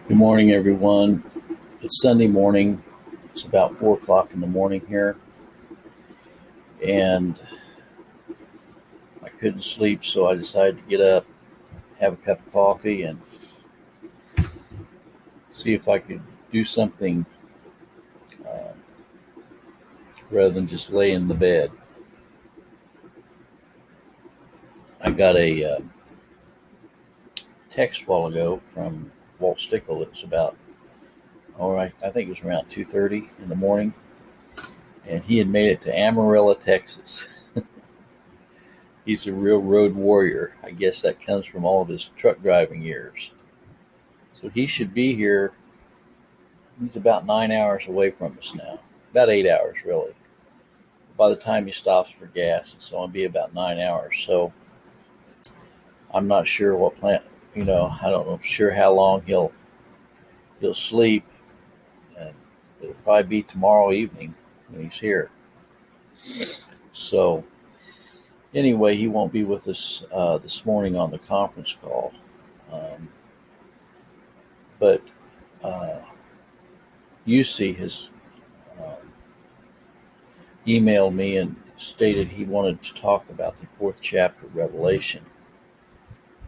Good morning, everyone. It's Sunday morning. It's about 4 o'clock in the morning here, and I couldn't sleep, so I decided to get up, have a cup of coffee, and see if I could do something uh, rather than just lay in the bed. I got a text a while ago from Walt Stickle. It was about, all right, I think it was around 2:30 in the morning, and he had made it to Amarillo, Texas. He's a real road warrior. I guess that comes from all of his truck driving years. So he should be here. He's about 9 hours away from us now. About 8 hours, really. By the time he stops for gas, it's going to be about 9 hours. So I'm not sure what plan. I don't know sure how long he'll sleep, and it'll probably be tomorrow evening when he's here. So anyway, he won't be with us this morning on the conference call, but UC has emailed me and stated he wanted to talk about the fourth chapter of Revelation,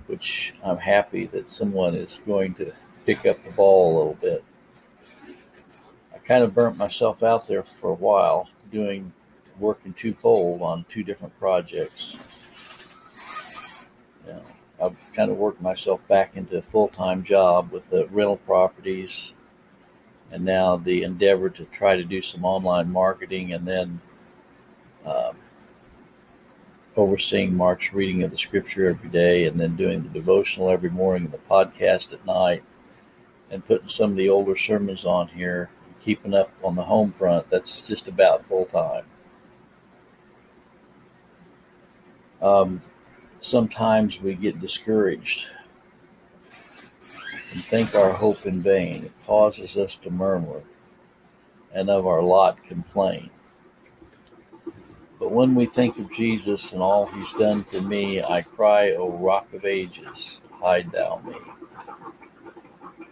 which I'm happy that someone is going to pick up the ball a little bit. I kind of burnt myself out there for a while, working twofold on two different projects. I've kind of worked myself back into a full-time job with the rental properties, and now the endeavor to try to do some online marketing, and then overseeing Mark's reading of the scripture every day, and then doing the devotional every morning and the podcast at night, and putting some of the older sermons on here, keeping up on the home front. That's just about full time. Sometimes we get discouraged and think our hope in vain. It causes us to murmur and of our lot complain. But when we think of Jesus and all he's done for me, I cry, O Rock of Ages, hide thou me.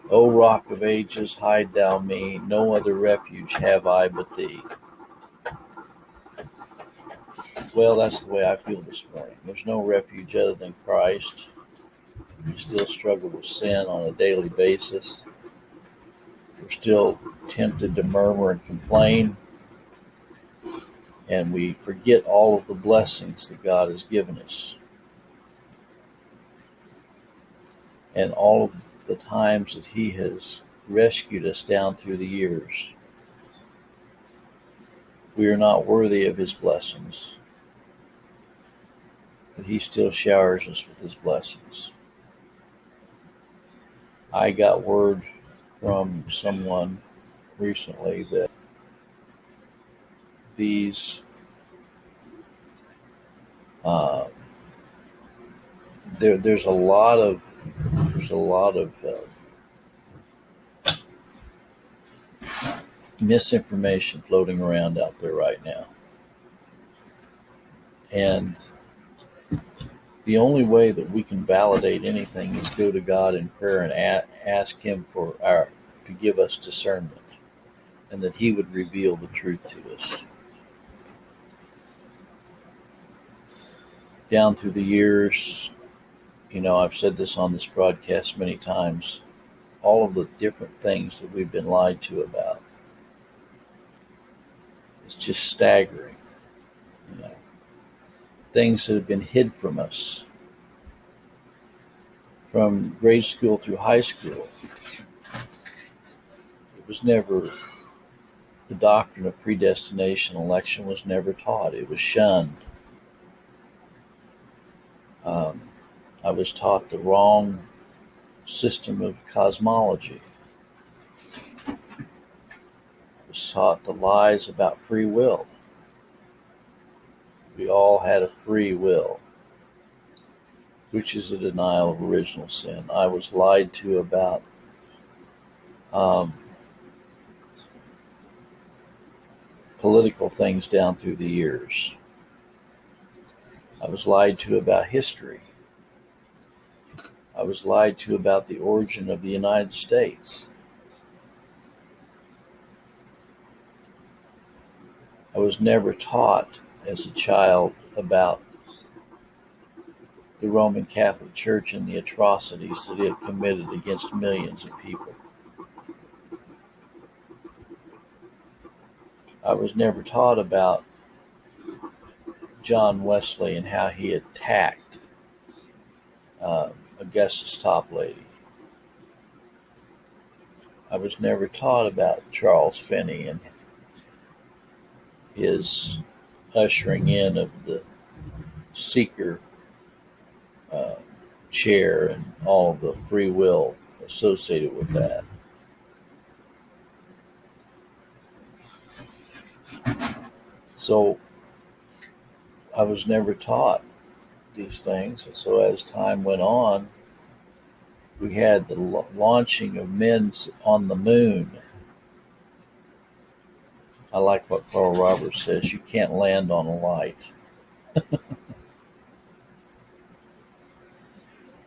O Rock of Ages, hide thou me. No other refuge have I but thee. Well, that's the way I feel this morning. There's no refuge other than Christ. We still struggle with sin on a daily basis. We're still tempted to murmur and complain. And we forget all of the blessings that God has given us. And all of the times that he has rescued us down through the years. We are not worthy of his blessings, but he still showers us with his blessings. I got word from someone recently that there's a lot of misinformation floating around out there right now, and the only way that we can validate anything is go to God in prayer and ask him to give us discernment, and that he would reveal the truth to us. Down through the years, I've said this on this broadcast many times, all of the different things that we've been lied to about. It's just staggering. Things that have been hid from us from grade school through high school. It was never, the doctrine of predestination, election was never taught. It was shunned. I was taught the wrong system of cosmology. I was taught the lies about free will. We all had a free will, which is a denial of original sin. I was lied to about political things down through the years. I was lied to about history. I was lied to about the origin of the United States. I was never taught as a child about the Roman Catholic Church and the atrocities that it committed against millions of people. I was never taught about John Wesley and how he attacked Augustus Toplady. I was never taught about Charles Finney and his ushering in of the seeker uh, chair and all of the free will associated with that. So I was never taught these things. And so as time went on, we had the launching of men on the moon. I like what Carl Roberts says, you can't land on a light.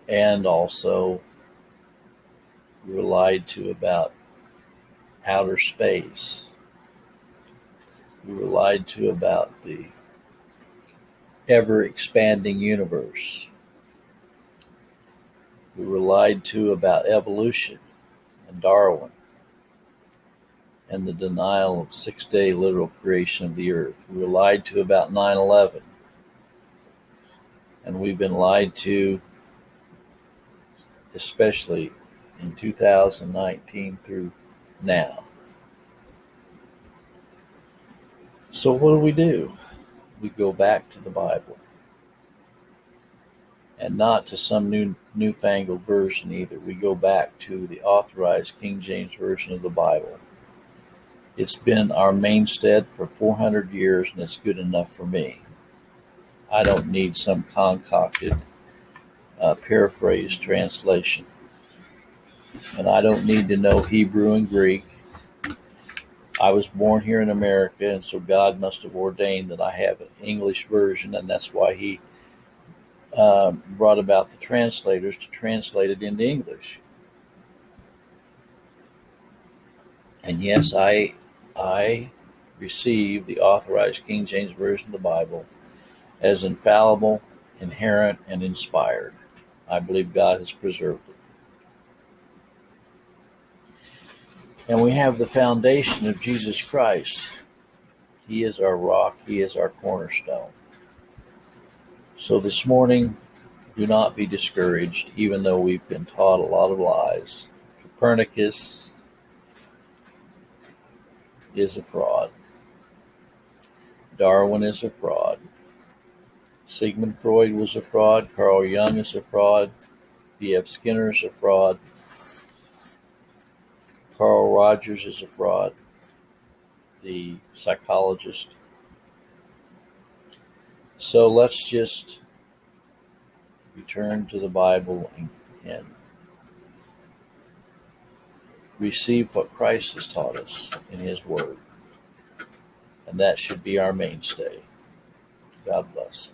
And also, we were lied to about outer space. We were lied to about the ever-expanding universe. We were lied to about evolution and Darwin and the denial of six-day literal creation of the earth. We were lied to about 9/11. And we've been lied to, especially in 2019 through now. So what do? We go back to the Bible. And not to some newfangled version either. We go back to the authorized King James Version of the Bible. It's been our mainstead for 400 years, and it's good enough for me. I don't need some concocted, paraphrased translation. And I don't need to know Hebrew and Greek. I was born here in America, and so God must have ordained that I have an English version, and that's why He brought about the translators to translate it into English. And yes, I receive the authorized King James Version of the Bible as infallible, inerrant, and inspired. I believe God has preserved it. And we have the foundation of Jesus Christ. He is our rock. He is our cornerstone. So this morning, do not be discouraged, even though we've been taught a lot of lies. Copernicus is a fraud. Darwin is a fraud. Sigmund Freud was a fraud. Carl Jung is a fraud. B.F. Skinner is a fraud. Carl Rogers is a fraud, the psychologist. So let's just return to the Bible and receive what Christ has taught us in His Word. And that should be our mainstay. God bless.